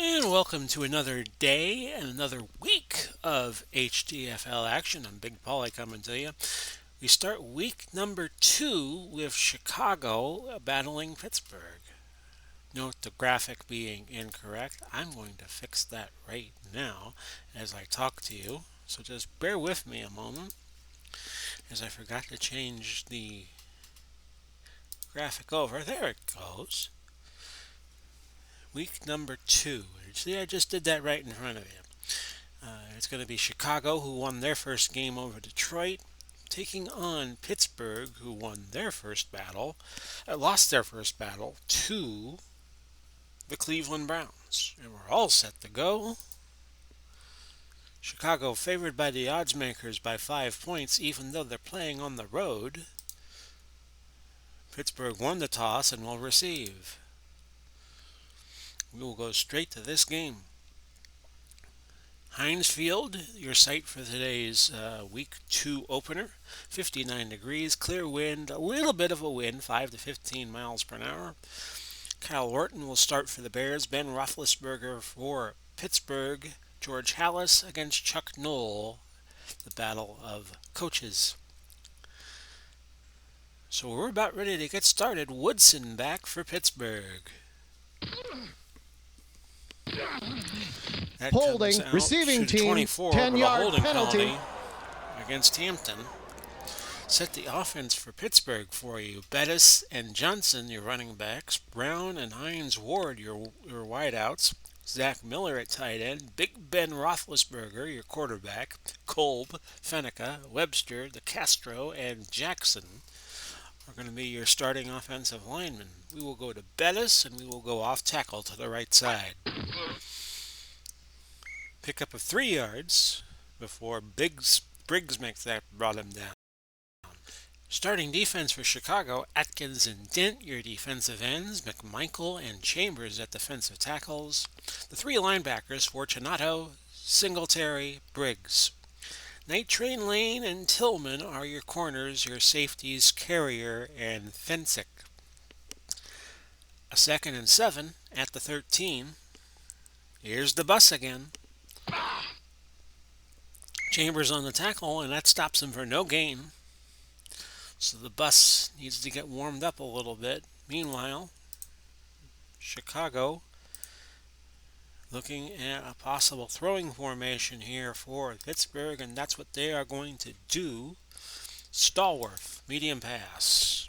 And welcome to another day and another week of HTFL action. I'm Big Paulie coming to you. We start week number 2 with Chicago battling Pittsburgh. Note the graphic being incorrect. I'm going to fix that right now as I talk to you. So just bear with me a moment as I forgot to change the graphic over. There it goes. Week number 2. See, I just did that right in front of you. It's going to be Chicago, who won their first game over Detroit, taking on Pittsburgh, who lost their first battle to the Cleveland Browns. And we're all set to go. Chicago favored by the odds makers by 5 points, even though they're playing on the road. Pittsburgh won the toss and will receive. We will go straight to this game. Heinz Field, your site for today's week 2 opener. 59 degrees, clear wind, a little bit of a wind, 5 to 15 miles per hour. Kyle Orton will start for the Bears. Ben Roethlisberger for Pittsburgh. George Halas against Chuck Noll. The battle of coaches. So we're about ready to get started. Woodson back for Pittsburgh. That Holding, comes out receiving to the team, 24 with a 10-yard holding penalty against Hampton. Set the offense for Pittsburgh for you. Bettis and Johnson, your running backs. Brown and Hines Ward, your wideouts. Zach Miller at tight end. Big Ben Roethlisberger, your quarterback. Kolb, Fenica, Webster, DeCastro, and Jackson are going to be your starting offensive linemen. We will go to Bettis, and we will go off tackle to the right side. Pickup of 3 yards before Briggs brought him down. Starting defense for Chicago, Atkins and Dent, your defensive ends. McMichael and Chambers at defensive tackles. The 3 linebackers, Fortunato, Singletary, Briggs. Night Train Lane and Tillman are your corners, your safeties, Carrier and Fensick. A 2nd and 7 at the 13. Here's the bus again. Chambers on the tackle, and that stops him for no gain. So the bus needs to get warmed up a little bit. Meanwhile, Chicago looking at a possible throwing formation here for Pittsburgh, and that's what they are going to do. Stallworth, medium pass.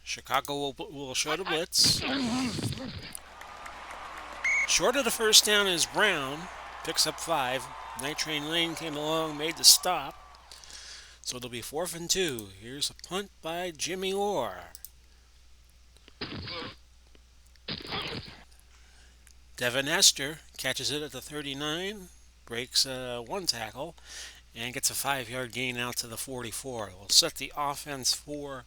Chicago will show the blitz. Short of the first down is Brown. Picks up 5. Night Train Lane came along, made the stop. So it'll be 4th and 2. Here's a punt by Jimmy Orr. Devin Hester catches it at the 39, breaks 1 tackle, and gets a 5-yard gain out to the 44. We'll set the offense for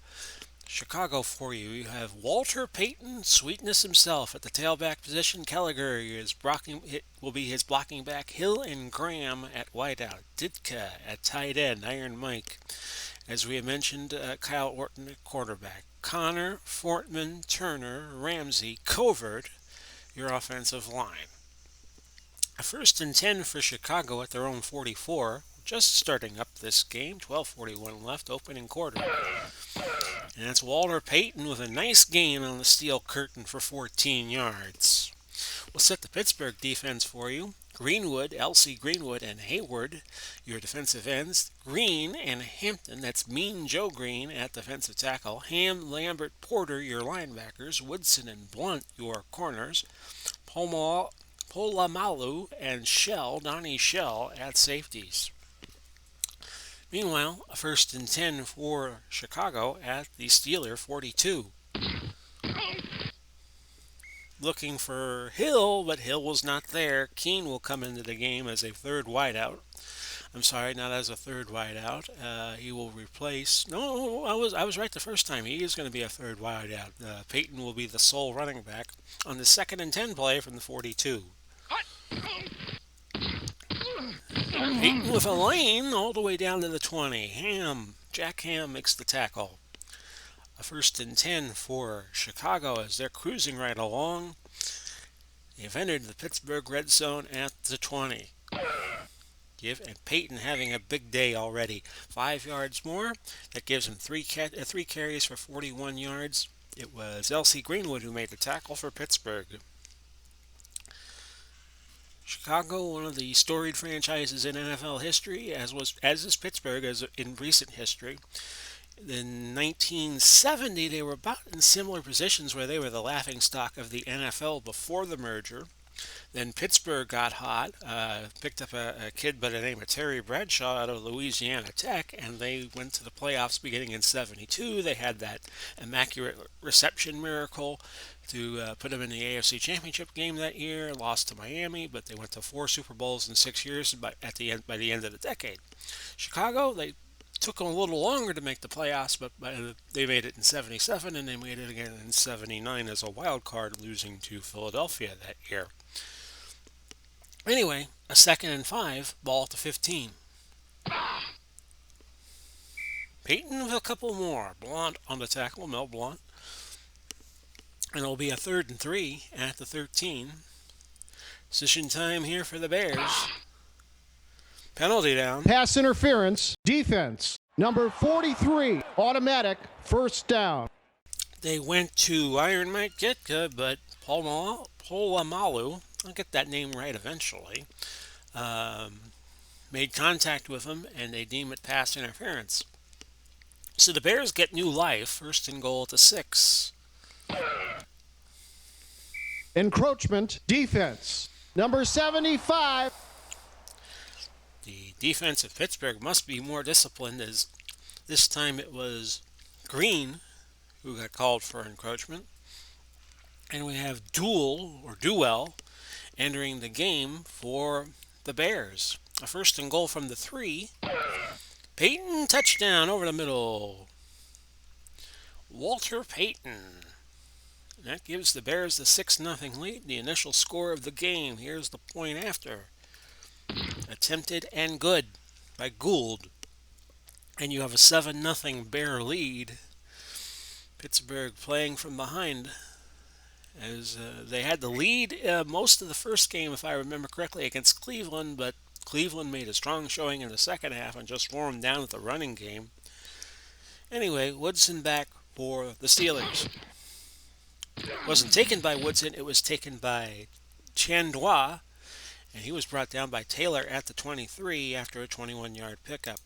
Chicago for you. You have Walter Payton, Sweetness himself at the tailback position. Kelliger will be his blocking back. Hill and Graham at wideout. Ditka at tight end. Iron Mike. As we had mentioned, Kyle Orton at quarterback. Connor, Fortman, Turner, Ramsey, Covert, your offensive line. A 1st and 10 for Chicago at their own 44. Just starting up this game. 12:41 left, opening quarter. And that's Walter Payton with a nice gain on the steel curtain for 14 yards. We'll set the Pittsburgh defense for you. Greenwood, Elsie Greenwood, and Hayward, your defensive ends. Green and Hampton, that's Mean Joe Green at defensive tackle. Ham, Lambert, Porter, your linebackers. Woodson and Blunt, your corners. Polamalu and Donnie Shell at safeties. Meanwhile, a 1st and 10 for Chicago at the Steeler 42. Looking for Hill, but Hill was not there. Keene will come into the game as a 3rd wideout. I'm sorry, not as a 3rd wideout. He will replace. No, I was right the first time. He is going to be a 3rd wideout. Payton will be the sole running back on the 2nd and 10 play from the 42. Payton with a lane all the way down to the 20. Jack Ham makes the tackle. A 1st and 10 for Chicago as they're cruising right along. They've entered the Pittsburgh red zone at the 20. And Peyton having a big day already. 5 yards more. That gives him three carries for 41 yards. It was L.C. Greenwood who made the tackle for Pittsburgh. Chicago, one of the storied franchises in NFL history, as is Pittsburgh as in recent history. In 1970, they were about in similar positions where they were the laughingstock of the NFL before the merger. Then Pittsburgh got hot, picked up a kid by the name of Terry Bradshaw out of Louisiana Tech, and they went to the playoffs beginning in '72. They had that immaculate reception miracle to put them in the AFC Championship game that year. Lost to Miami, but they went to 4 Super Bowls in 6 years by the end of the decade. Chicago, they took them a little longer to make the playoffs, but they made it in '77, and they made it again in '79 as a wild card, losing to Philadelphia that year. Anyway, a 2nd and 5, ball at the 15. Peyton with a couple more. Blount on the tackle, Mel Blount. And it'll be a 3rd and 3 at the 13. Decision time here for the Bears. Penalty down. Pass interference. Defense. Number 43. Automatic. First down. They went to Iron Mike Ditka, but Polamalu, I'll get that name right eventually, made contact with him, and they deem it pass interference. So the Bears get new life. 1st and goal at the 6. Encroachment. Defense. Number 75. The defense of Pittsburgh must be more disciplined, as this time it was Green who got called for encroachment. And we have Duell entering the game for the Bears. A 1st and goal from the 3. Peyton, touchdown over the middle. Walter Payton. And that gives the Bears the 6-0 lead, the initial score of the game. Here's the point after. Attempted and good by Gould. And you have a 7-0 Bear lead. Pittsburgh playing from behind, as they had the lead most of the first game, if I remember correctly, against Cleveland, but Cleveland made a strong showing in the second half and just wore them down with the running game. Anyway, Woodson back for the Steelers. It wasn't taken by Woodson, it was taken by Chandois, and he was brought down by Taylor at the 23 after a 21-yard pickup.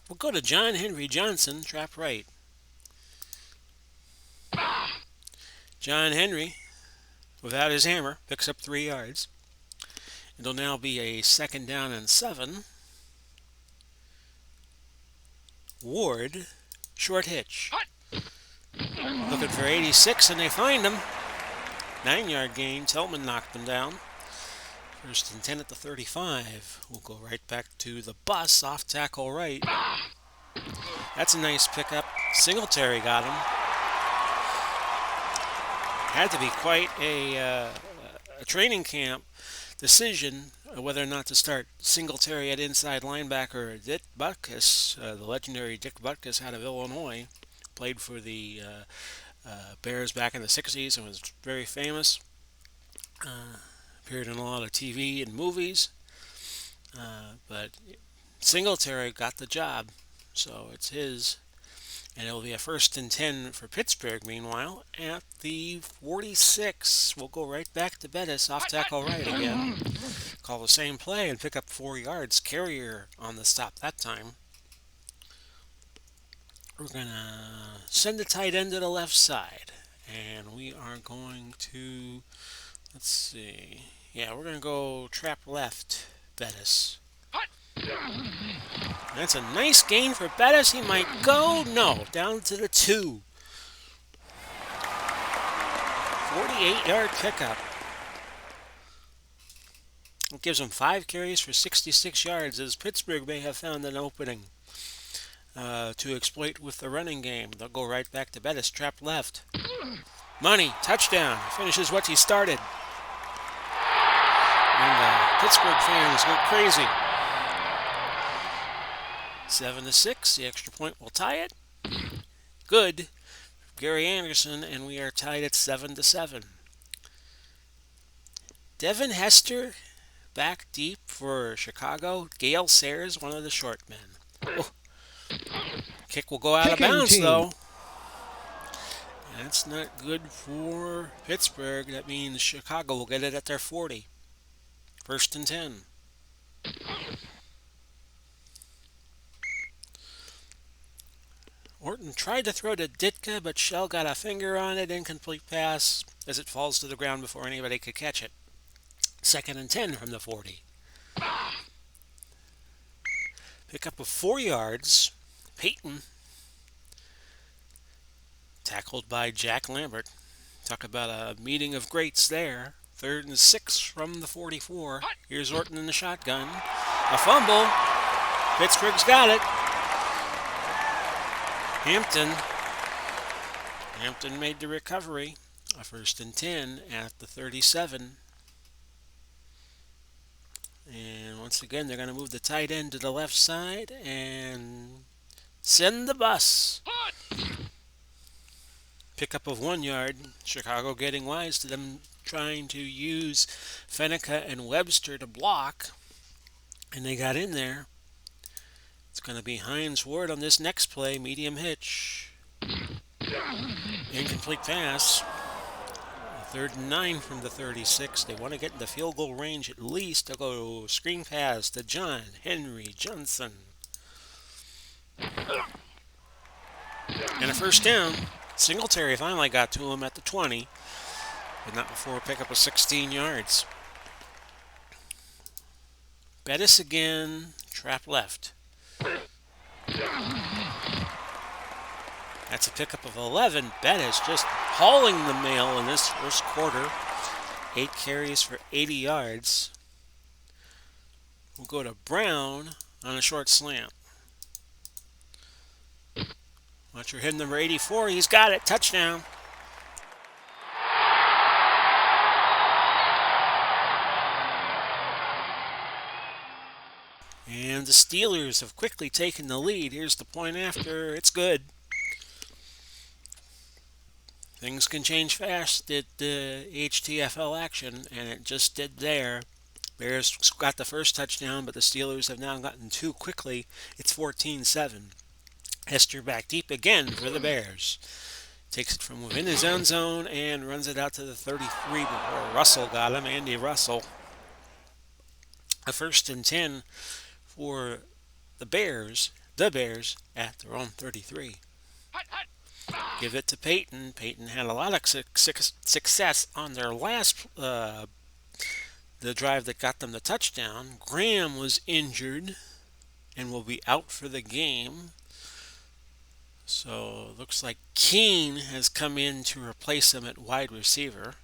We'll go to John Henry Johnson, trap right. John Henry, without his hammer, picks up 3 yards. It'll now be a 2nd down and 7. Ward, short hitch. Looking for 86, and they find him. 9-yard gain. Tillman knocked him down. 1st and 10 at the 35. We'll go right back to the bus, off tackle right. That's a nice pickup. Singletary got him. Had to be quite a training camp decision whether or not to start Singletary at inside linebacker. Dick Butkus, the legendary Dick Butkus out of Illinois, played for the Bears back in the 60s and was very famous. Appeared in a lot of TV and movies. But Singletary got the job, so it's his. And it'll be a 1st and 10 for Pittsburgh, meanwhile, at the 46. We'll go right back to Bettis, off tackle right again. Call the same play and pick up 4 yards. Carrier on the stop that time. We're going to send the tight end to the left side. And we are going to, let's see. Yeah, we're going to go trap left, Bettis. That's a nice gain for Bettis. He might go. No, down to the 2. 48-yard pickup. It gives him 5 carries for 66 yards, as Pittsburgh may have found an opening to exploit with the running game. They'll go right back to Bettis. Trap left. Money. Touchdown. Finishes what he started. And Pittsburgh fans go crazy. 7-6, the extra point will tie it. Good. Gary Anderson, and we are tied at 7-7. Devin Hester back deep for Chicago. Gale Sayers, one of the short men. Oh, kick will go out of Kicking bounds, team. though. That's not good for Pittsburgh. That means Chicago will get it at their 40. First and 10. Orton tried to throw to Ditka, but Shell got a finger on it. Incomplete pass as it falls to the ground before anybody could catch it. Second and 10 from the 40. Pick up of 4 yards. Peyton tackled by Jack Lambert. Talk about a meeting of greats there. Third and 6 from the 44. Here's Orton in the shotgun. A fumble. Pittsburgh's got it. Hampton made the recovery. A first and 10 at the 37. And once again, they're going to move the tight end to the left side and send the bus. Pickup of 1 yard. Chicago getting wise to them trying to use Fenica and Webster to block. And they got in there. It's going to be Hines Ward on this next play. Medium hitch. Incomplete pass. Third and 9 from the 36. They want to get in the field goal range at least. They'll go screen pass to John Henry Johnson. And a first down. Singletary finally got to him at the 20, but not before a pickup of 16 yards. Bettis again, trap left. That's a pickup of 11. Bettis just hauling the mail in this first quarter. 8 carries for 80 yards. We'll go to Brown on a short slant. Watch your hit number 84. He's got it. Touchdown. And the Steelers have quickly taken the lead. Here's the point after. It's good. Things can change fast at the HTFL action, and it just did there. Bears got the first touchdown, but the Steelers have now gotten 2 quickly. It's 14-7. Hester back deep again for the Bears. Takes it from within his own zone and runs it out to the 33 before Russell got him, Andy Russell. A first and 10 for the Bears at their own 33. Give it to Peyton. Peyton had a lot of success on their last the drive that got them the touchdown. Graham was injured and will be out for the game. So looks like Keene has come in to replace him at wide receiver,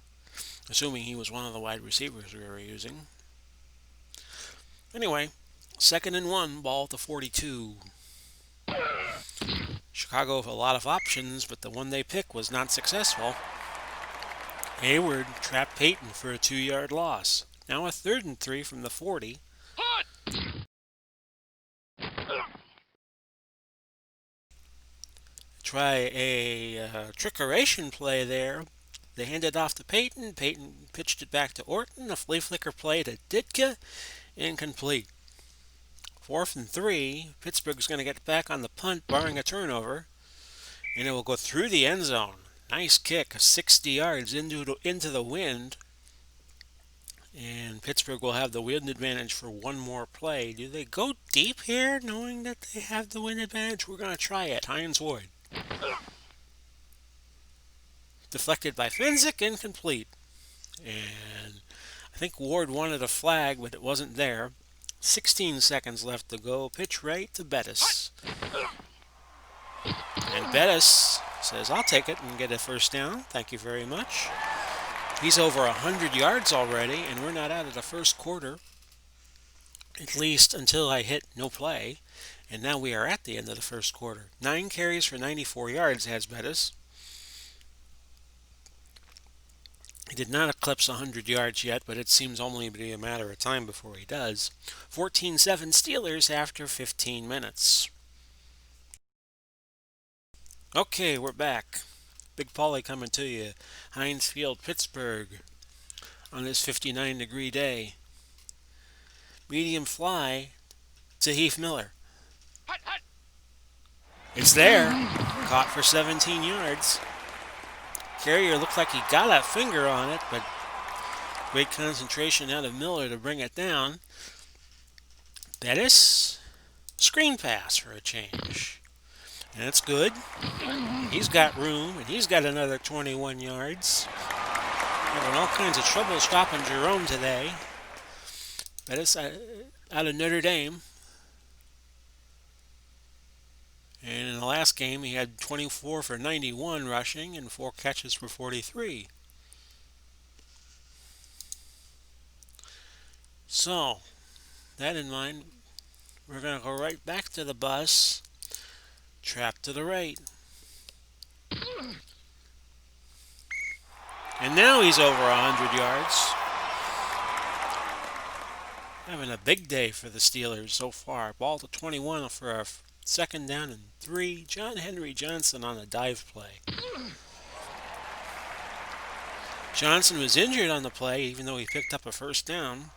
assuming he was one of the wide receivers we were using. Anyway, second and 1, ball at the 42. Chicago have a lot of options, but the one they picked was not successful. Hayward trapped Peyton for a 2-yard loss. Now a third and 3 from the 40. Try a trickeration play there. They handed off to Peyton. Peyton pitched it back to Orton. A flea flicker play to Ditka. Incomplete. 4th and 3. Pittsburgh's going to get back on the punt, barring a turnover. And it will go through the end zone. Nice kick, 60 yards into the wind. And Pittsburgh will have the wind advantage for one more play. Do they go deep here, knowing that they have the wind advantage? We're going to try it. Hines Ward. Deflected by Fenzik, incomplete. And I think Ward wanted a flag, but it wasn't there. 16 seconds left to go. Pitch right to Bettis. And Bettis says, I'll take it and get a first down. Thank you very much. He's over 100 yards already, and we're not out of the first quarter, at least until I hit no play. And now we are at the end of the first quarter. 9 carries for 94 yards has Bettis. He did not eclipse 100 yards yet, but it seems only to be a matter of time before he does. 14-7 Steelers after 15 minutes. Okay, we're back. Big Paulie coming to you. Heinz Field, Pittsburgh. on this 59-degree day. Medium fly to Heath Miller. It's there. Caught for 17 yards. Carrier looked like he got a finger on it, but great concentration out of Miller to bring it down. Bettis, screen pass for a change. And it's good. He's got room, and he's got another 21 yards. Having all kinds of trouble stopping Jerome today. Bettis out of Notre Dame. And in the last game, he had 24 for 91 rushing and 4 catches for 43. So, that in mind, we're going to go right back to the bus. Trap to the right. And now he's over 100 yards. Having a big day for the Steelers so far. Ball to 21 for a second down and 3. John Henry Johnson on a dive play. Johnson was injured on the play, even though he picked up a first down.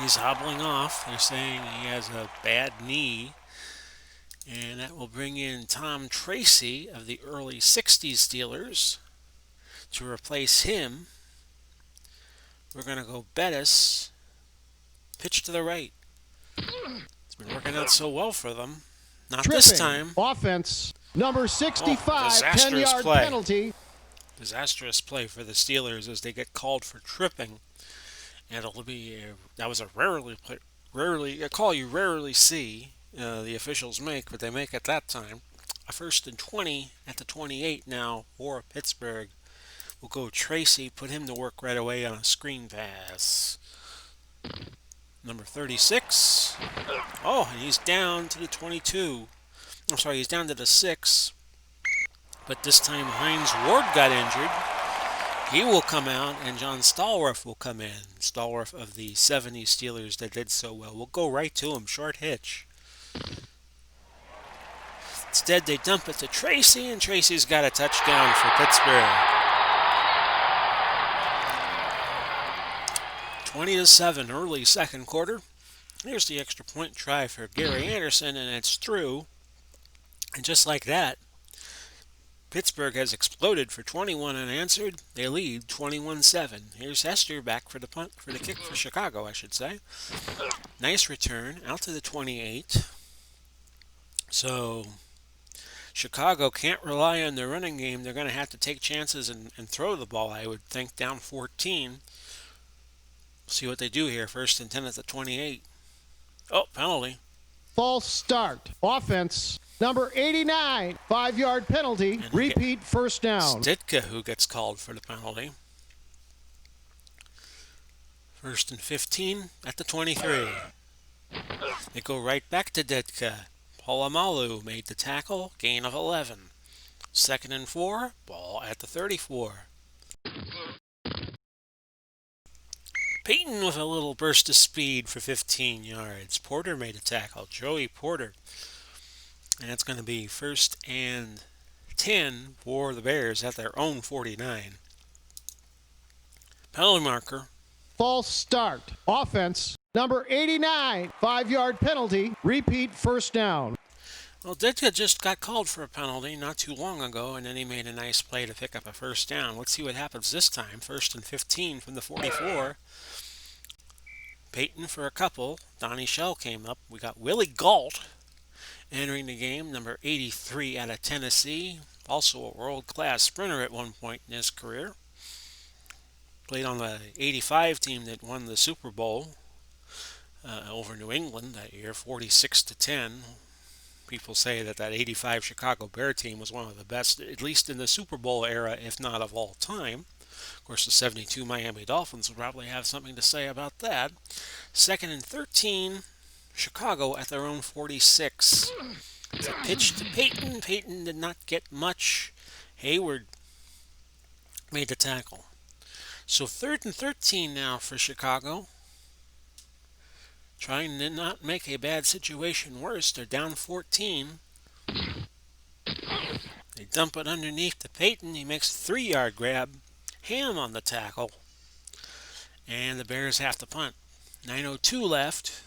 He's hobbling off. They're saying he has a bad knee. And that will bring in Tom Tracy of the early 60s Steelers to replace him. We're going to go Bettis. Pitch to the right. It's been working out so well for them. Not Tripping. this time. Offense. Number 65, disastrous 10-yard play. penalty. Disastrous play for the Steelers as they get called for tripping. And it'll be that was a a call you rarely see the officials make, but they make at that time. A 1st and 20 at the 28 now for Pittsburgh. We'll go Tracy, put him to work right away on a screen pass. Number 36. Oh, and he's down to the 22. I'm sorry, he's down to the 6. But this time Hines Ward got injured. He will come out, and John Stallworth will come in. Stallworth of the 70 Steelers that did so well. We'll go right to him, short hitch. Instead, they dump it to Tracy, and Tracy's got a touchdown for Pittsburgh. 20-7, early second quarter. Here's the extra point try for Gary Anderson, and it's through. And just like that, Pittsburgh has exploded for 21 unanswered. They lead 21-7. Here's Hester back for the punt, for the kick for Chicago, I should say. Nice return out to the 28. So Chicago can't rely on their running game. They're going to have to take chances and throw the ball, I would think, down 14. See what they do here. 1st and 10 at the 28. Oh, penalty. False start. Offense. Number 89, 5-yard penalty. And Repeat first down. Ditka who gets called for the penalty. 1st and 15 at the 23. They go right back to Ditka. Polamalu made the tackle. Gain of 11. 2nd and 4. Ball at the 34. Peyton with a little burst of speed for 15 yards. Porter made a tackle. Joey Porter. And it's going to be 1st and 10 for the Bears at their own 49. Penalty marker. False start. Offense. Number 89, 5-yard penalty. Repeat first down. Well, Ditka just got called for a penalty not too long ago, and then he made a nice play to pick up a first down. Let's see what happens this time. 1st and 15 from the 44. Peyton for a couple. Donnie Shell came up. We got Willie Gault entering the game, number 83 out of Tennessee. Also a world-class sprinter at one point in his career. Played on the 85 team that won the Super Bowl over New England that year, 46-10. People say that 85 Chicago Bear team was one of the best, at least in the Super Bowl era, if not of all time. Of course, the 72 Miami Dolphins will probably have something to say about that. 2nd and 13, Chicago at their own 46. It's a pitch to Peyton. Peyton did not get much. Hayward made the tackle. So 3rd and 13 now for Chicago. Trying to not make a bad situation worse. They're down 14. They dump it underneath to Peyton. He makes a 3-yard grab. Ham on the tackle. And the Bears have to punt. 9:02 left.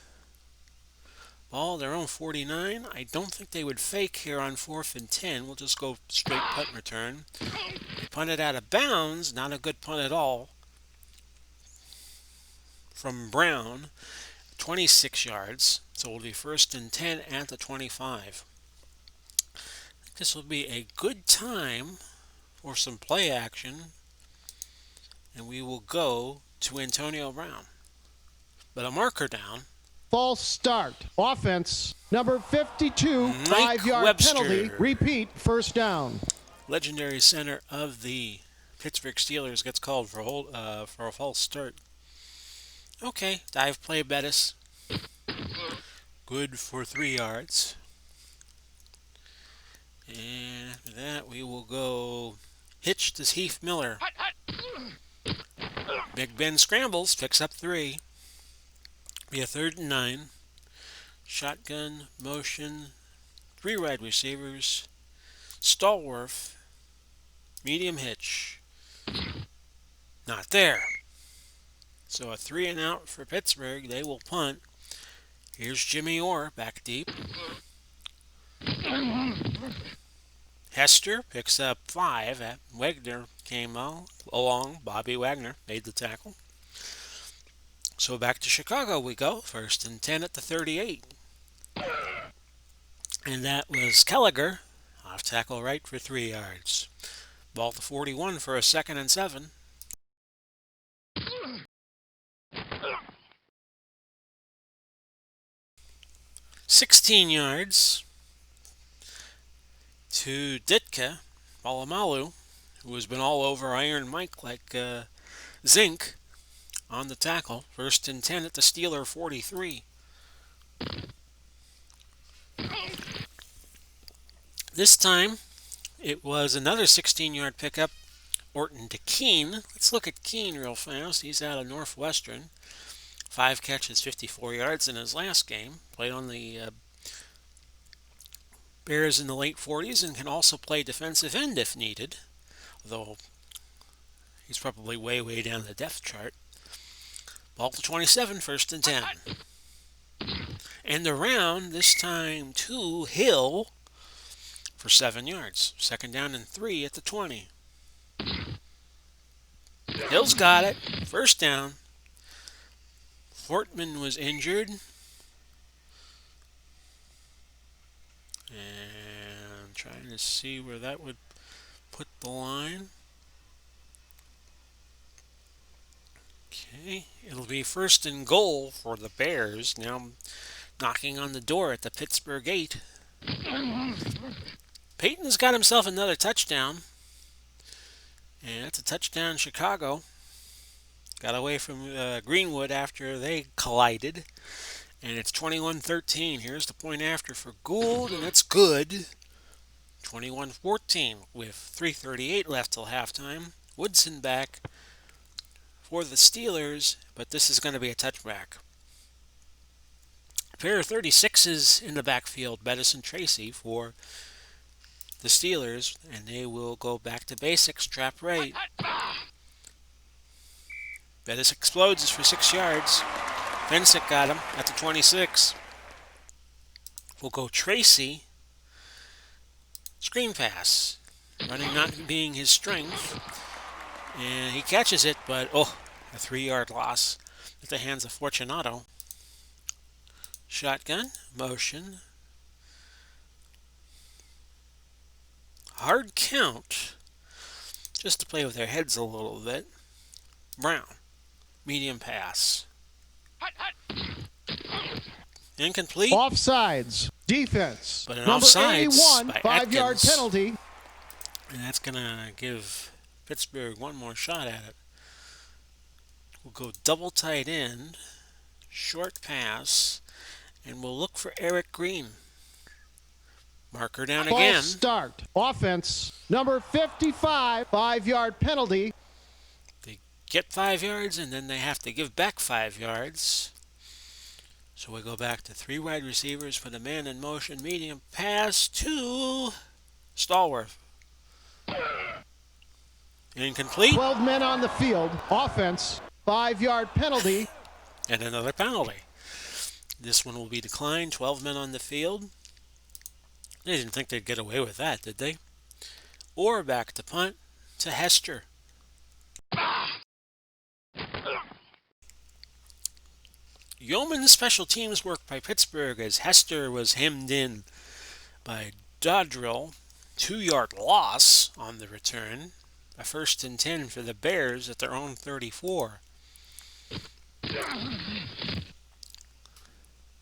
Ball, their own 49. I don't think they would fake here on 4th and 10. We'll just go straight punt return. They punt it out of bounds. Not a good punt at all. From Brown, 26 yards. So it'll be 1st and 10 at the 25. This will be a good time for some play action. And we will go to Antonio Brown. But a marker down. False start. Offense. Number 52, Mike 5-yard Webster. penalty. Repeat, first down. Legendary center of the Pittsburgh Steelers gets called for a false start. Okay, dive play Bettis. Good for 3 yards. And after that, we will go hitch to Heath Miller. Big Ben scrambles, picks up 3. Be a 3rd and 9. Shotgun, motion, 3 wide receivers. Stallworth, medium hitch. Not there. So a 3 and out for Pittsburgh. They will punt. Here's Jimmy Orr back deep. Hester picks up 5. Wagner came along. Bobby Wagner made the tackle. So back to Chicago we go. 1st and 10 at the 38. And that was Kelliger. Off tackle right for 3 yards. Ball to 41 for a 2nd and 7. "16 yards to Ditka Balamalu, who has been all over Iron Mike like zinc on the tackle. 1st and 10 at the Steeler 43. This time, it was another 16-yard pickup. Orton to Keene. Let's look at Keene real fast. He's out of Northwestern. 5 catches, 54 yards in his last game. Played on the Bears in the late 40s and can also play defensive end if needed. Although he's probably way, way down the depth chart. Ball to 27, 1st and 10. And around, this time to Hill for 7 yards. 2nd down and 3 at the 20. Hill's got it. 1st down. Fortman was injured. And trying to see where that would put the line. Okay, it'll be 1st and goal for the Bears. Now knocking on the door at the Pittsburgh 8. Peyton's got himself another touchdown. And that's a touchdown Chicago. Got away from Greenwood after they collided. And it's 21-13. Here's the point after for Gould, and it's good. 21-14 with 3:38 left till halftime. Woodson back for the Steelers, but this is going to be a touchback. A pair of 36s in the backfield, Bettis and Tracy for the Steelers, and they will go back to basics, trap right. Bettis explodes for 6 yards. Fensick got him at the 26. We'll go Tracy. Screen pass. Running not being his strength. And he catches it, but a 3-yard loss at the hands of Fortunato. Shotgun, motion. Hard count. Just to play with their heads a little bit. Brown. Medium pass. Incomplete. Offsides. Defense. But an Number offsides 81, by 5-yard Atkins. penalty. And that's going to give Pittsburgh one more shot at it. We'll go double tight end. Short pass. And we'll look for Eric Green. Marker down False again. start. Offense. Number 55, 5-yard penalty. They get 5 yards, and then they have to give back 5 yards. So we go back to 3 wide receivers, put a man in motion, medium pass to Stallworth. Incomplete. 12 men on the field. Offense. 5-yard penalty. And another penalty. This one will be declined. 12 men on the field. They didn't think they'd get away with that, did they? Or back to punt to Hester. Yeoman special teams work by Pittsburgh as Hester was hemmed in by Dodrill. 2-yard loss on the return. A 1st and 10 for the Bears at their own 34.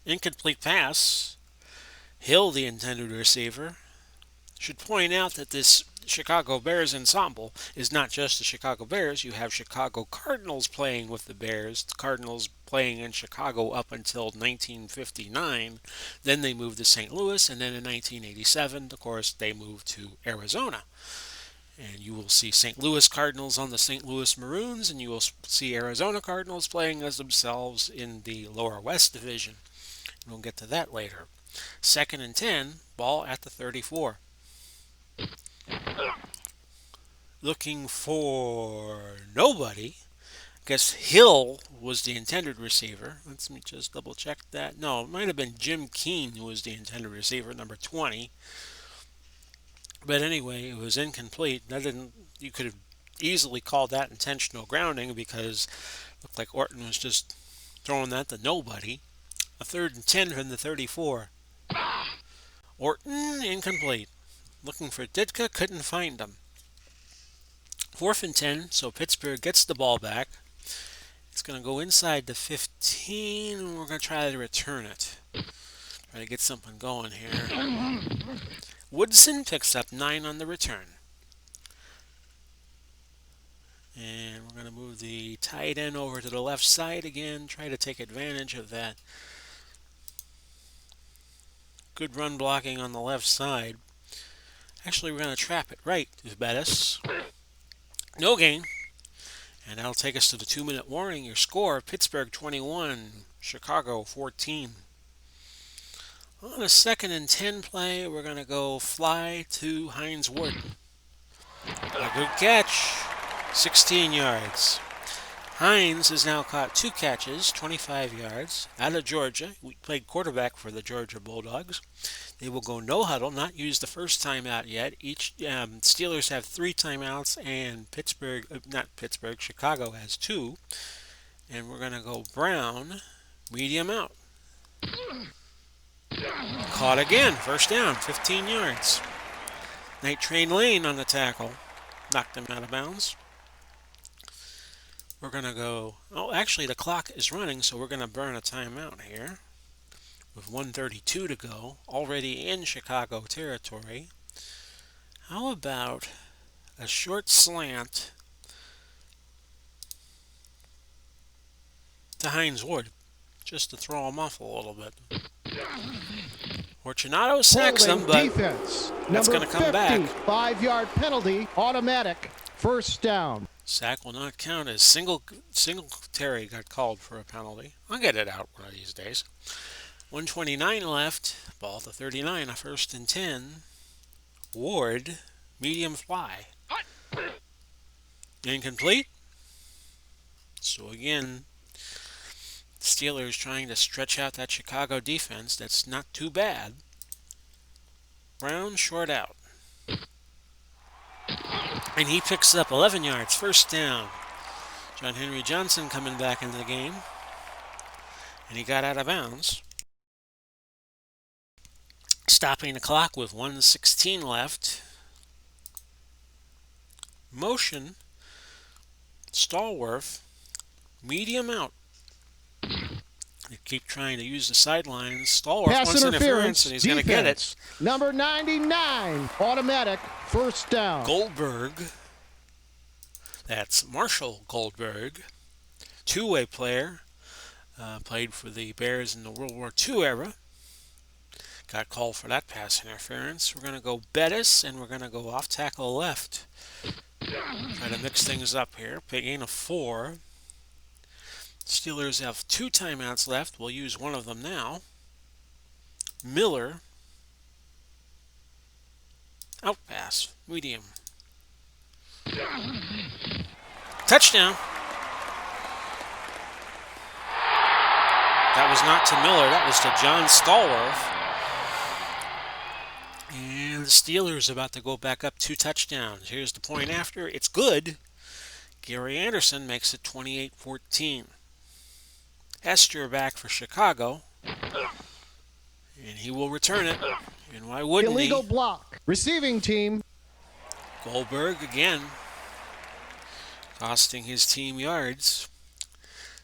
Incomplete pass. Hill, the intended receiver. Should point out that this Chicago Bears ensemble is not just the Chicago Bears. You have Chicago Cardinals playing with the Bears. The Cardinals playing in Chicago up until 1959. Then they moved to St. Louis, and then in 1987, of course, they moved to Arizona. And you will see St. Louis Cardinals on the St. Louis Maroons, and you will see Arizona Cardinals playing as themselves in the lower West Division. We'll get to that later. 2nd and 10, ball at the 34. Looking for nobody. I guess Hill was the intended receiver. Let me just double check that. No, it might have been Jim Keene who was the intended receiver, number 20. But anyway, it was incomplete. You could have easily called that intentional grounding because it looked like Orton was just throwing that to nobody. A 3rd and 10 from the 34. Orton incomplete. Looking for Ditka, couldn't find him. 4th and 10, so Pittsburgh gets the ball back. It's going to go inside the 15, and we're going to try to return it. Try to get something going here. Woodson picks up 9 on the return. And we're going to move the tight end over to the left side again. Try to take advantage of that. Good run blocking on the left side. Actually, we're going to trap it right to Bettis. No gain. And that'll take us to the 2-minute warning. Your score, Pittsburgh 21, Chicago 14. On a 2nd and 10 play, we're going to go fly to Hines Ward. A good catch. 16 yards. Hines has now caught 2 catches, 25 yards, out of Georgia. We played quarterback for the Georgia Bulldogs. They will go no huddle, not use the first timeout yet. Steelers have 3 timeouts, and Chicago has 2. And we're going to go Brown, medium out. Caught again, 1st down, 15 yards. Night Train Lane on the tackle, knocked him out of bounds. We're going to go, actually the clock is running, so we're going to burn a timeout here. With 1:32 to go, already in Chicago territory. How about a short slant to Hines Ward, just to throw him off a little bit. Fortunato sacks him, but defense. That's going to come back. 5-yard penalty, automatic, 1st down. Sack will not count as Singletary got called for a penalty. I'll get it out one of these days. 1:29 left. Ball to 39. A 1st and 10. Ward, medium fly. Incomplete. So again, Steelers trying to stretch out that Chicago defense. That's not too bad. Brown short out. And he picks up 11 yards. 1st down. John Henry Johnson coming back into the game. And he got out of bounds. Stopping the clock with 1:16 left. Motion. Stallworth. Medium out. They keep trying to use the sidelines. Stallworth wants interference, and he's going to get it. Number 99, automatic, 1st down. Goldberg. That's Marshall Goldberg. 2-way player. Played for the Bears in the World War II era. Got called for that pass interference. We're going to go Bettis, and we're going to go off tackle left. Try to mix things up here. Gain of 4. Steelers have 2 timeouts left. We'll use one of them now. Miller. Out pass. Medium. Touchdown. That was not to Miller. That was to John Stallworth. And the Steelers about to go back up 2 touchdowns. Here's the point after. It's good. Gary Anderson makes it 28-14. Hester back for Chicago. And he will return it. And why wouldn't he? Illegal block. Receiving team. Goldberg again, costing his team yards.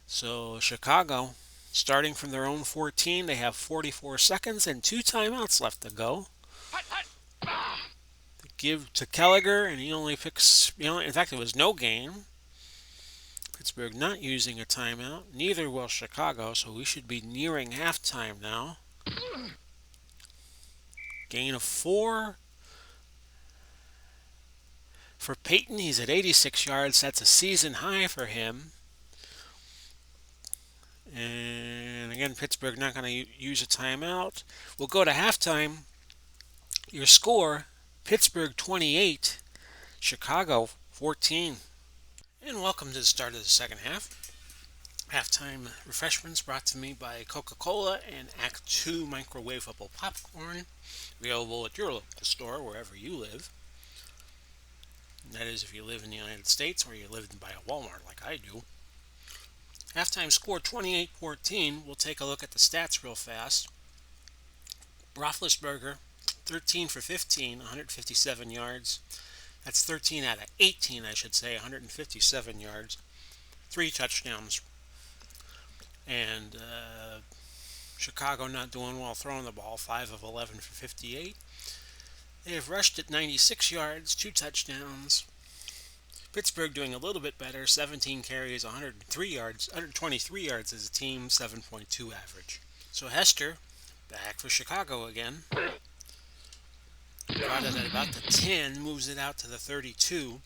So Chicago, starting from their own 14, they have 44 seconds and 2 timeouts left to go. Give to Kelliger, and he only picks, in fact, it was no gain. Pittsburgh not using a timeout. Neither will Chicago, so we should be nearing halftime now. Gain of 4. For Peyton, he's at 86 yards. That's a season high for him. And again, Pittsburgh not going to use a timeout. We'll go to halftime. Your score, Pittsburgh 28, Chicago 14. And welcome to the start of the second half. Halftime refreshments brought to me by Coca-Cola and Act 2 microwavable popcorn. Available at your local store wherever you live. That is if you live in the United States or you live by a Walmart like I do. Halftime score 28-14. We'll take a look at the stats real fast. Roethlisberger, 13 for 15, 157 yards. That's 13 out of 18, I should say, 157 yards. 3 touchdowns. And Chicago not doing well throwing the ball, 5 of 11 for 58. They have rushed at 96 yards, 2 touchdowns. Pittsburgh doing a little bit better, 17 carries, 123 yards as a team, 7.2 average. So Hester, back for Chicago again. Got it at about the 10, moves it out to the 32.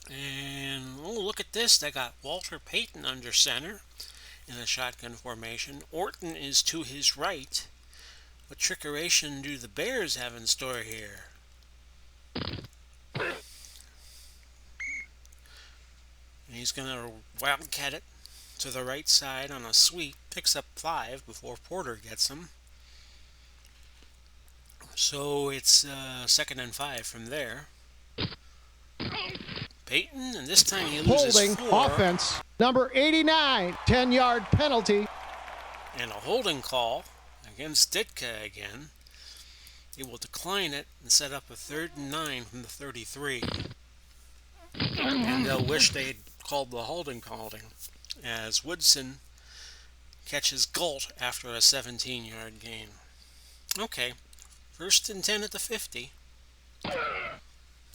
And, oh, look at this. They got Walter Payton under center in a shotgun formation. Orton is to his right. What trickeration do the Bears have in store here? And he's going to wildcat it to the right side on a sweep. Picks up 5 before Porter gets him. So it's 2nd and 5 from there. Peyton, and this time he loses Holding 4. offense. Number 89, 10-yard penalty. And a holding call against Ditka again. He will decline it and set up a 3rd and 9 from the 33. And they'll wish they had called the holding as Woodson catches Galt after a 17-yard gain. Okay, 1st and 10 at the 50.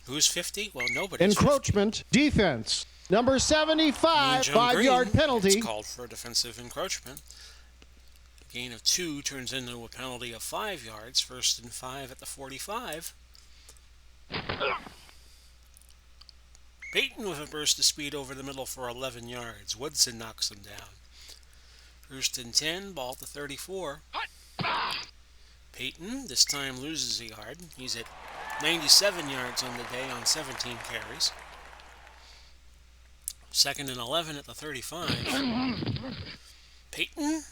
Who's 50? Well, nobody's Encroachment 50. defense. Number 75, John 5-yard Green, penalty. It's called for defensive encroachment. Gain of 2 turns into a penalty of 5 yards. 1st and 5 at the 45. Peyton with a burst of speed over the middle for 11 yards. Woodson knocks him down. 1st and 10, ball at the 34. Peyton this time loses a yard. He's at 97 yards on the day on 17 carries. 2nd and 11 at the 35. Peyton,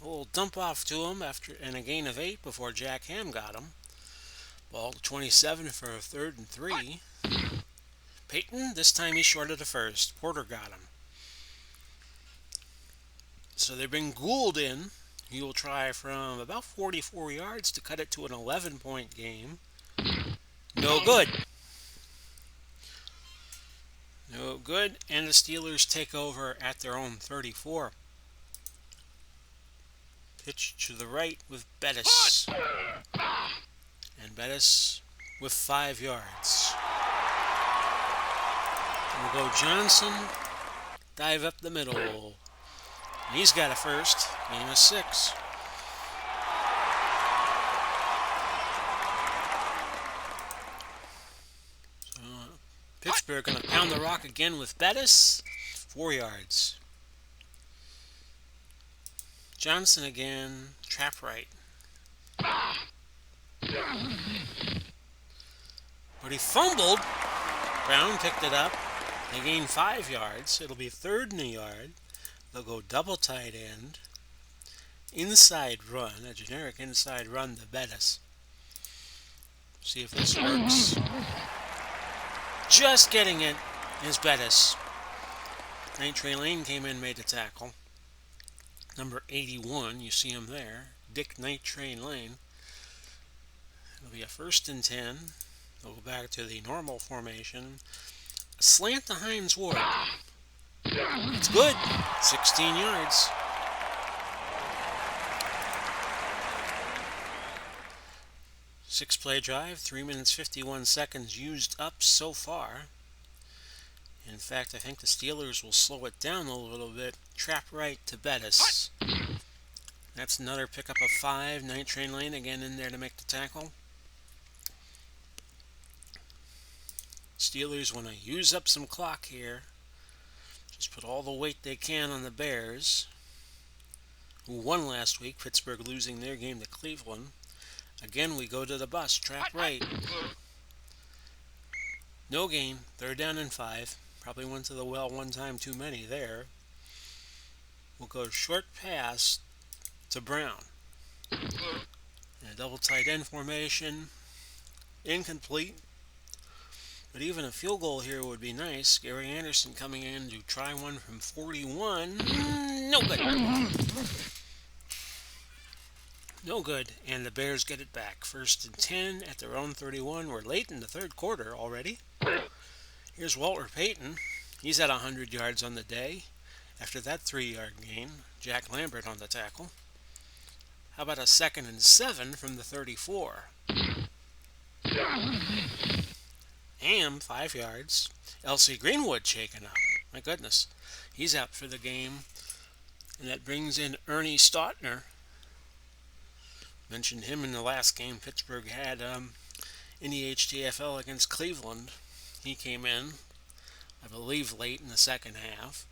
a little dump off to him and a gain of 8 before Jack Ham got him. Ball to 27 for a 3rd and 3. Peyton, this time he's short of the 1st. Porter got him. So they bring Gould in. He will try from about 44 yards to cut it to an 11-point game. No good. No good, and the Steelers take over at their own 34. Pitch to the right with Bettis. And Bettis with 5 yards. We'll go Johnson, dive up the middle. And he's got a 1st, gain of 6. Pittsburgh going to pound the rock again with Bettis. 4 yards. Johnson again. Trap right. But he fumbled. Brown picked it up. They gained 5 yards. It'll be 3rd and a yard. They'll go double tight end, inside run, a generic inside run to Bettis. See if this works. Just getting it is Bettis. Night Train Lane came in, made a tackle. Number 81, you see him there, Dick Night Train Lane. It'll be a 1st and 10. They'll go back to the normal formation. A slant to Hines Ward. It's good. 16 yards. Six-play drive, 3 minutes 51 seconds used up so far. In fact, I think the Steelers will slow it down a little bit. Trap right to Bettis. That's another pickup of 5. Night Train Lane again in there to make the tackle. Steelers want to use up some clock here. Just put all the weight they can on the Bears, who won last week. Pittsburgh losing their game to Cleveland. Again, we go to the bus. Trap right. No gain. 3rd down and 5. Probably went to the well one time too many there. We'll go short pass to Brown. And a double tight end formation. Incomplete. But even a field goal here would be nice. Gary Anderson coming in to try one from 41. No good. No good. And the Bears get it back. 1st and 10 at their own 31. We're late in the 3rd quarter already. Here's Walter Payton. He's at 100 yards on the day. After that 3-yard gain, Jack Lambert on the tackle. How about a 2nd and 7 from the 34? Ham, 5 yards. L.C. Greenwood shaken up. My goodness. He's out for the game. And that brings in Ernie Stautner. Mentioned him in the last game Pittsburgh had in the HTFL against Cleveland. He came in, I believe, late in the second half.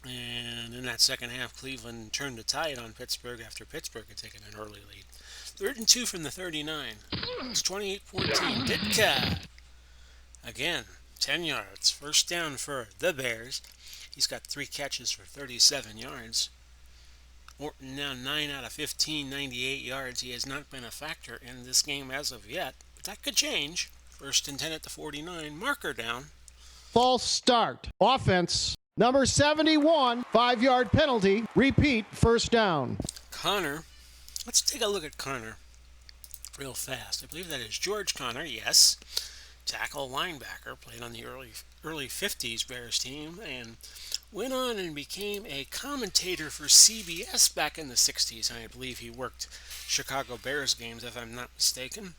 And in that second half, Cleveland turned the tide on Pittsburgh after Pittsburgh had taken an early lead. 3rd and 2 from the 39. It's 28-14. Ditka. Again, 10 yards. 1st down for the Bears. He's got 3 catches for 37 yards. Orton now 9 out of 15, 98 yards. He has not been a factor in this game as of yet, but that could change. 1st and 10 at the 49. Marker down. False start. Offense. Number 71, 5-yard penalty. Repeat, 1st down. Connor. Let's take a look at Connor real fast. I believe that is George Connor, yes. Tackle linebacker, played on the early 50s Bears team, and went on and became a commentator for CBS back in the 60s. I believe he worked Chicago Bears games, if I'm not mistaken.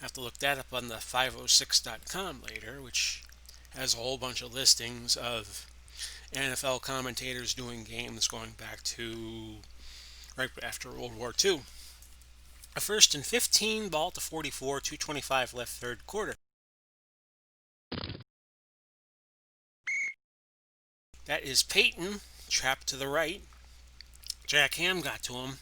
Have to look that up on the 506.com later, which has a whole bunch of listings of NFL commentators doing games going back to right after World War II. A 1st and 15, ball to 44, 2:25 left, 3rd quarter. That is Payton, trapped to the right. Jack Ham got to him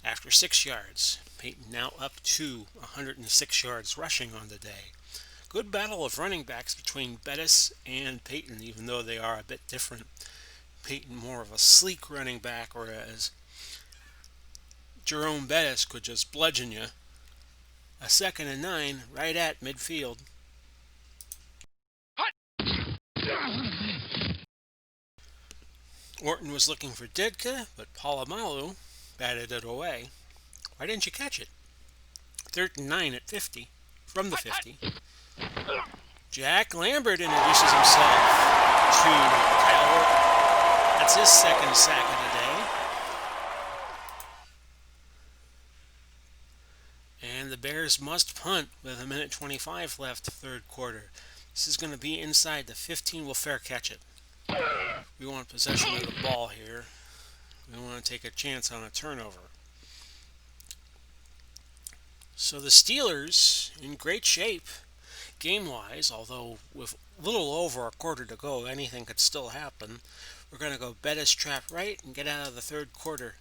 after 6 yards. Payton now up to 106 yards rushing on the day. Good battle of running backs between Bettis and Payton, even though they are a bit different. Payton more of a sleek running back, whereas Jerome Bettis could just bludgeon you. A 2nd and 9 right at midfield. Orton was looking for Ditka, but Polamalu batted it away. Why didn't you catch it? 3rd and 9 at 50. From the 50. Jack Lambert introduces himself to Kyle Orton. That's his 2nd sack of the day. And the Bears must punt with 1:25 left, 3rd quarter. This is going to be inside the 15. We'll fair catch it. We want possession of the ball here. We want to take a chance on a turnover. So the Steelers in great shape game-wise, although with little over a quarter to go, anything could still happen. We're going to go Bettis trap right and get out of the 3rd quarter.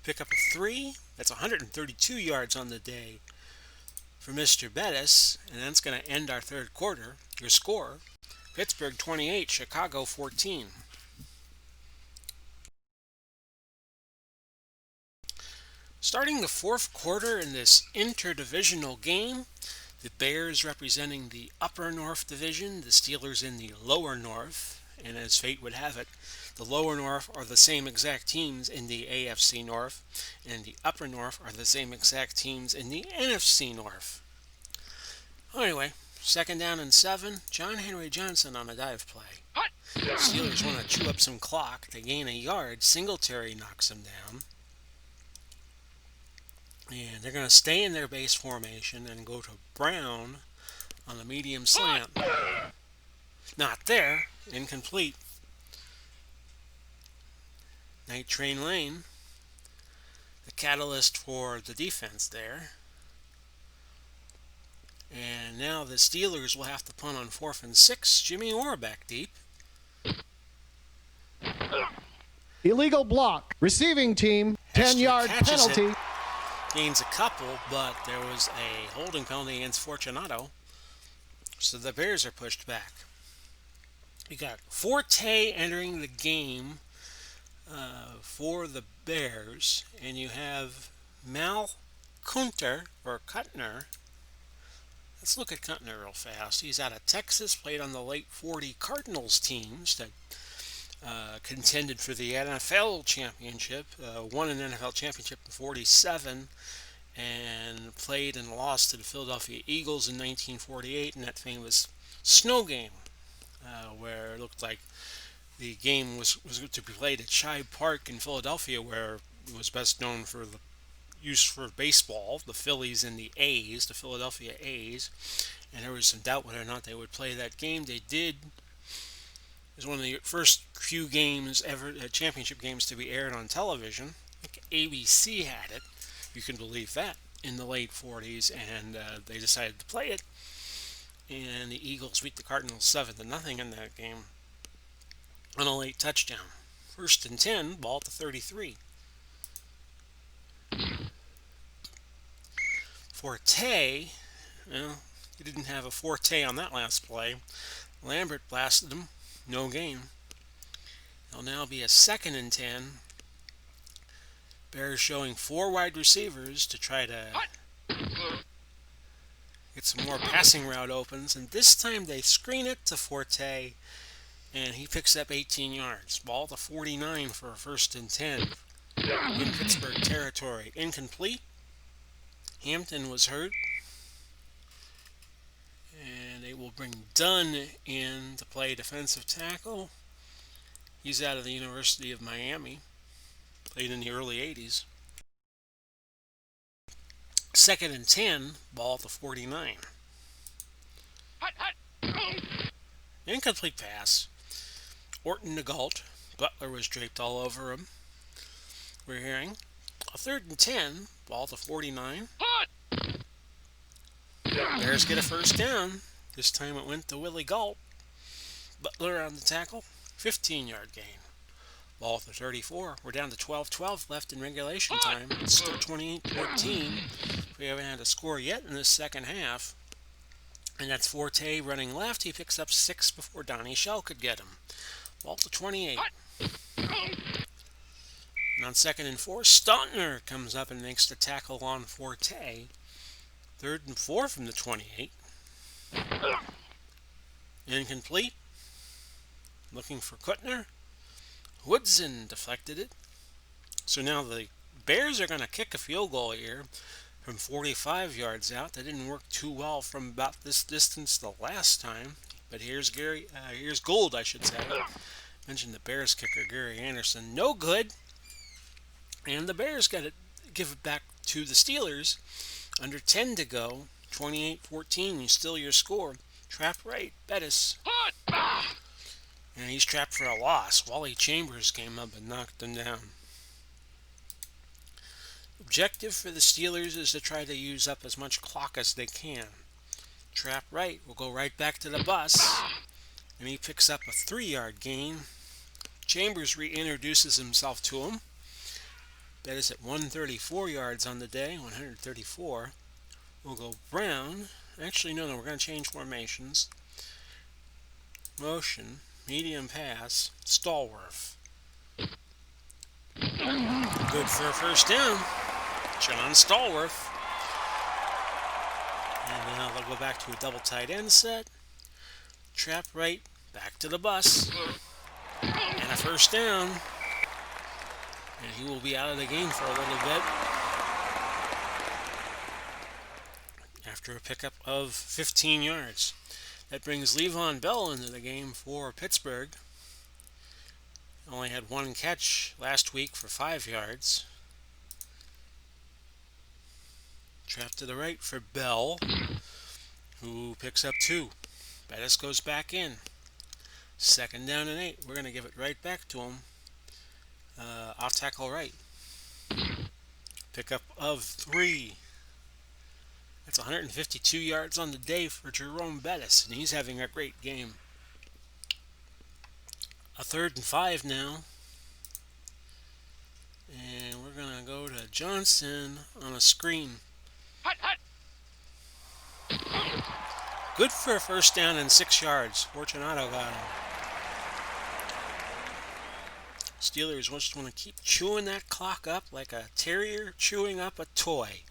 Pick up a 3. That's 132 yards on the day for Mr. Bettis, and that's going to end our 3rd quarter. Your score, Pittsburgh 28, Chicago 14. Starting the fourth quarter in this interdivisional game, the Bears representing the Upper North Division, the Steelers in the Lower North, and as fate would have it, the Lower North are the same exact teams in the AFC North, and the Upper North are the same exact teams in the NFC North. Anyway, second down and 7, John Henry Johnson on a dive play. Steelers want to chew up some clock. They gain a yard. Singletary knocks him down. And they're going to stay in their base formation and go to Brown on a medium slant. Not there. Incomplete. Night Train Lane, the catalyst for the defense there. And now the Steelers will have to punt on 4th and 6. Jimmy Orr back deep. Illegal block. Receiving team, 10-yard penalty. It. Gains a couple, but there was a holding penalty against Fortunato. So the Bears are pushed back. You got Forte entering the game for the Bears, and you have Mal Kunter, or Kuttner. Let's look at Kuttner real fast. He's out of Texas, played on the late 40 Cardinals teams that contended for the NFL championship, won an NFL championship in 47, and played and lost to the Philadelphia Eagles in 1948 in that famous snow game, where it looked like the game was to be played at Shibe Park in Philadelphia, where it was best known for the use for baseball, the Phillies and the A's, the Philadelphia A's, and there was some doubt whether or not they would play that game. They did. It was one of the first few games ever, championship games, to be aired on television. I think ABC had it, you can believe that, in the late 40s, and they decided to play it. And the Eagles beat the Cardinals 7-0 in that game on a late touchdown. 1st and 10, ball at the 33. Forte, well, he didn't have a forte on that last play. Lambert blasted him. No gain. It'll now be a 2nd and 10. Bears showing 4 wide receivers to try to get some more passing route opens. And this time they screen it to Forte, and he picks up 18 yards. Ball to 49 for a 1st and 10 in Pittsburgh territory. Incomplete. Hampton was hurt. And they will bring Dunn in to play defensive tackle. He's out of the University of Miami. Played in the early 80s. 2nd and 10, ball at the 49. Incomplete pass. Orton to Galt. Butler was draped all over him. We're hearing a 3rd and 10, ball to 49. Bears get a 1st down. This time it went to Willie Galt. Butler on the tackle. 15-yard gain. Ball at the 34. We're down to 12-12 left in regulation time. It's still 28-14. We haven't had a score yet in this second half. And that's Forte running left. He picks up 6 before Donnie Shell could get him. Ball to 28. And on 2nd and 4, Stauntner comes up and makes the tackle on Forte. 3rd and 4 from the 28. Incomplete. Looking for Kuttner. Woodson deflected it. So now the Bears are going to kick a field goal here from 45 yards out. That didn't work too well from about this distance the last time. But here's Gould, I should say. Mentioned the Bears kicker, Gary Anderson. No good. And the Bears got to give it back to the Steelers. Under 10 to go. 28-14. You still your score. Trap right. Bettis. And he's trapped for a loss. Wally Chambers came up and knocked him down. Objective for the Steelers is to try to use up as much clock as they can. Trap right will go right back to the bus. And he picks up a 3-yard gain. Chambers reintroduces himself to him. Bettis at 134 yards on the day. 134. We'll go Brown. Actually, no, we're going to change formations. motion, medium pass, Stallworth. Good for a first down. John Stallworth. And now they'll go back to a double tight end set. Trap right, back to the bus. And a first down. And he will be out of the game for a little bit. After a pickup of 15 yards. That brings Le'Veon Bell into the game for Pittsburgh. Only had one catch last week for 5 yards. Trap to the right for Bell, who picks up 2. Bettis goes back in. 2nd down and 8. We're going to give it right back to him. Off tackle right. Pickup of 3. That's 152 yards on the day for Jerome Bettis, and he's having a great game. A 3rd and 5 now. And we're going to go to Johnson on a screen. Good for a first down and 6 yards. Fortunato got him. Steelers just want to keep chewing that clock up like a terrier chewing up a toy.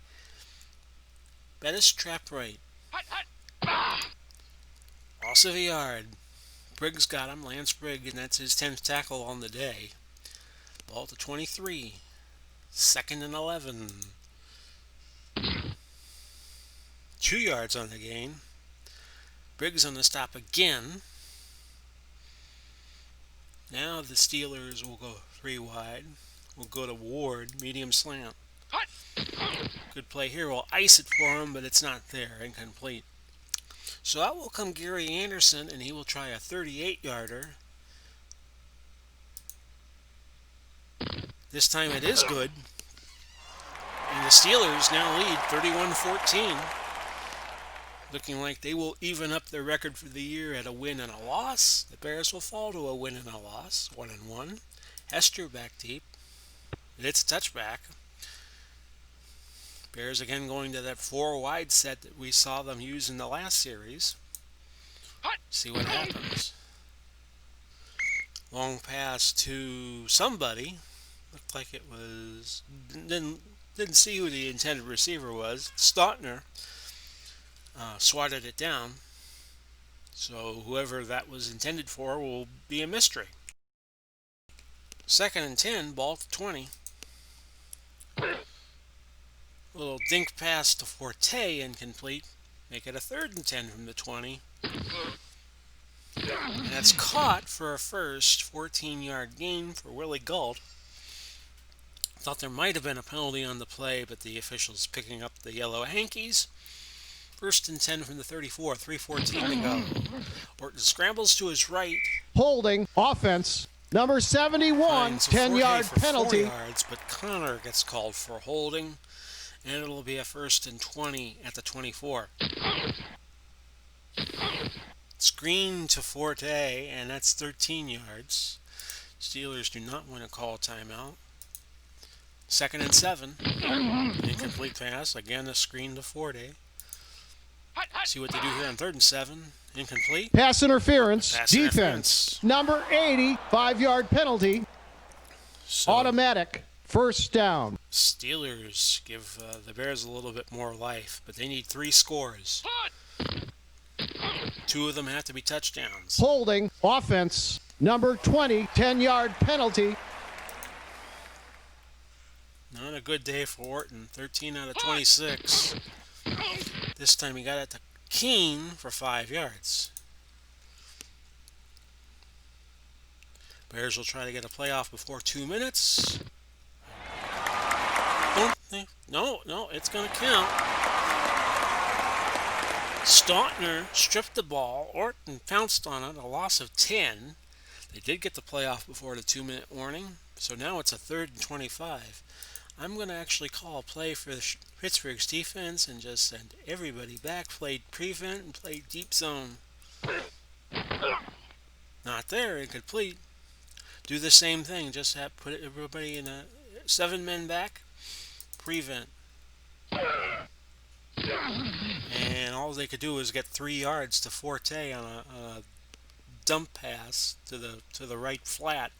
Bettis trapped right. Loss of a yard. Briggs got him, Lance Briggs, and that's his 10th tackle on the day. Ball to 23. 2nd and 11. 2 yards on the gain. Briggs on the stop again. Now the Steelers will go 3 wide. We'll go to Ward, medium slant. Good play here. We'll ice it for him, but it's not there. Incomplete. So out will come Gary Anderson, and he will try a 38-yarder. This time it is good. And the Steelers now lead 31-14. Looking like they will even up their record for the year at a win and a loss. The Bears will fall to a win and a loss, 1-1. Hester back deep. It's a touchback. Bears again going to that 4 wide set that we saw them use in the last series. See what happens. Long pass to somebody. Looked like it was... Didn't see who the intended receiver was. Stautner swatted it down. So whoever that was intended for will be a mystery. 2nd and 10, ball to 20. Little dink pass to Forte, incomplete. Make it a 3rd and 10 from the 20. And that's caught for a first 14-yard gain for Willie Gault. Thought there might have been a penalty on the play, but the officials picking up the yellow hankies. 1st and 10 from the 34, 3:14 to go. Orton scrambles to his right. Holding, offense, number 71, 10-yard penalty. 4 yards, but Connor gets called for holding, and it'll be a 1st and 20 at the 24. Screen to Forte, and that's 13 yards. Steelers do not want to call a timeout. 2nd and 7. Incomplete pass. Again, a screen to Forte. See what they do here on 3rd and 7. Incomplete. Pass interference. Pass Defense. interference. Number 80, 5-yard penalty. So Automatic. First down. Steelers give the Bears a little bit more life, but they need 3 scores. 2 of them have to be touchdowns. Holding. Offense. Number 20, 10-yard penalty. Not a good day for Orton. 13 out of 26. This time he got it to Keene for 5 yards. Bears will try to get a playoff before 2 minutes. No, it's going to count. Stautner stripped the ball. Orton pounced on it, a loss of 10. They did get the playoff before the 2-minute warning, so now it's a 3rd and 25. I'm going to actually call a play for the Pittsburgh's defense and just send everybody back. Played prevent and played deep zone. Not there, incomplete. Do the same thing, just have put everybody in a 7 men back. Prevent. And all they could do was get 3 yards to Forte on a dump pass to the right flat.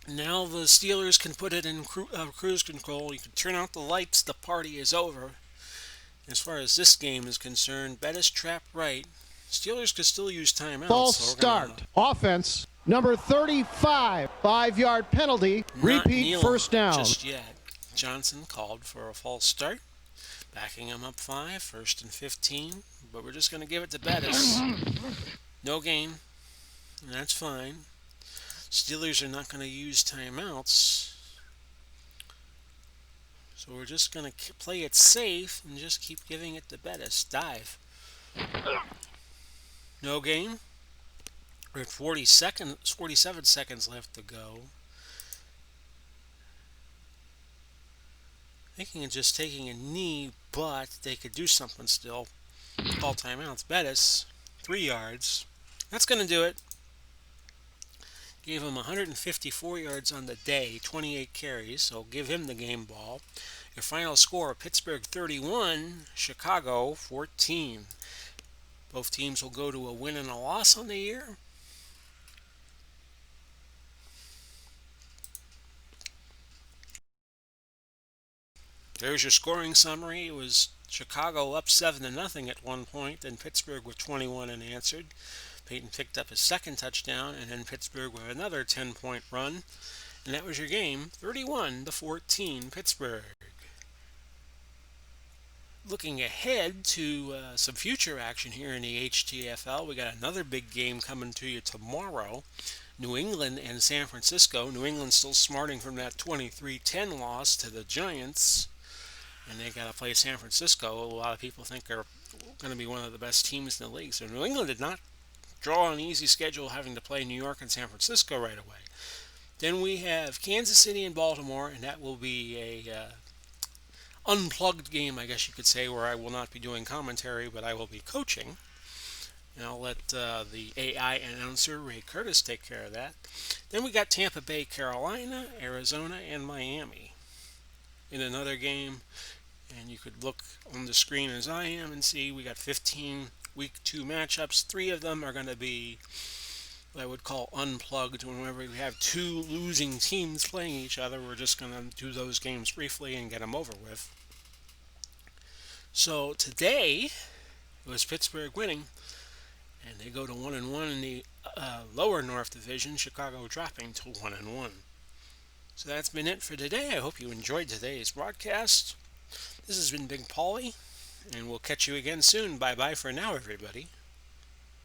Now the Steelers can put it in cruise control. You can turn out the lights. The party is over. As far as this game is concerned, Bettis trapped right. Steelers could still use timeouts, False so we're gonna start. Offense. Number 35. 5-yard penalty. not Repeat kneel first down. just yet. Johnson called for a false start, backing him up 5, 1st and 15. But we're just gonna give it to Bettis. No gain, and that's fine. Steelers are not going to use timeouts. So we're just going to play it safe and just keep giving it to Bettis. Dive. No gain. We're at 47 seconds left to go. Thinking of just taking a knee, but they could do something still. Call timeouts. Bettis, 3 yards. That's going to do it. Gave him 154 yards on the day, 28 carries, so give him the game ball. Your final score, Pittsburgh 31, Chicago 14. Both teams will go to a win and a loss on the year. There's your scoring summary. It was Chicago up 7-0 at one point, then Pittsburgh with 21 unanswered. Peyton picked up his second touchdown, and then Pittsburgh with another 10-point run. And that was your game, 31-14, Pittsburgh. Looking ahead to some future action here in the HTFL, we got another big game coming to you tomorrow. New England and San Francisco. New England still smarting from that 23-10 loss to the Giants. And they got to play San Francisco. A lot of people think they're going to be one of the best teams in the league. So New England did not draw an easy schedule having to play New York and San Francisco right away. Then we have Kansas City and Baltimore, and that will be a unplugged game, I guess you could say, where I will not be doing commentary, but I will be coaching. And I'll let the AI announcer, Ray Curtis, take care of that. Then we got Tampa Bay, Carolina, Arizona, and Miami in another game. And you could look on the screen as I am and see we got 15 Week 2 matchups. 3 of them are going to be what I would call unplugged. Whenever we have 2 losing teams playing each other, we're just going to do those games briefly and get them over with. So today, it was Pittsburgh winning, and they go to 1-1 in the lower North Division, Chicago dropping to 1-1. So that's been it for today. I hope you enjoyed today's broadcast. This has been Big Paulie, and we'll catch you again soon. Bye-bye for now, everybody.